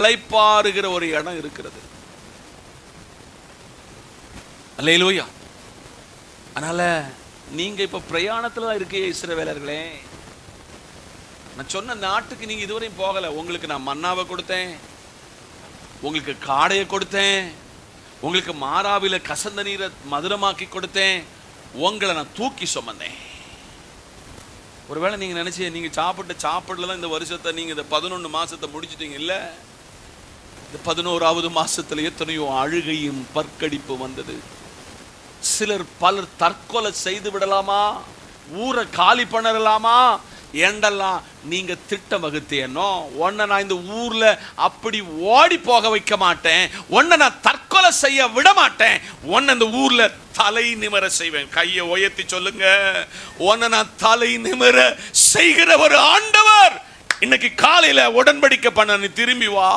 இளைப்பாறுகிற ஒரு இடம் இருக்கிறது. அல்லேலூயா. அதனால நீங்க இப்ப பிரயாணத்துல தான் இருக்கீங்க இஸ்ரவேலர்களே. நான் சொன்ன நாட்டுக்கு நீங்க இதுவரையும் போகல. உங்களுக்கு நான் மன்னாவை கொடுத்தேன், உங்களுக்கு காடையை கொடுத்தேன், உங்களுக்கு மாறாவில கசந்த நீரை மதுரமாக்கி கொடுத்தேன், உங்களை நான் தூக்கி சுமந்தேன். ஒருவேளை நீங்க நினைச்சு நீங்க சாப்பிடலாம் இந்த வருஷத்தை நீங்க இந்த 11 மாசத்தை முடிச்சிட்டீங்க இல்ல. இந்த 11வது மாசத்துல எத்தனையோ அழுகையும் பற்கடிப்பு வந்தது. பலர் தற்கொலை செய்து விடலாமா, ஊரை காலி பண்ணலாமா என்றெல்லாம் நீங்க திட்டம் வகுத்தேனோ. உன்னை நான் இந்த ஊர்ல அப்படி ஓடி போக வைக்க மாட்டேன், உன்னை நான் தற்கொலை செய்ய விட மாட்டேன், உன்னை இந்த ஊர்ல தலை நிமிர செய்வேன். கையை உயர்த்தி சொல்லுங்க, உன்னை நான் தலை நிமிர செய்கிற ஒரு ஆண்டவர் இன்னைக்கு காலையில உடன்படிக்கை பண்ண. நீ திரும்பி வா.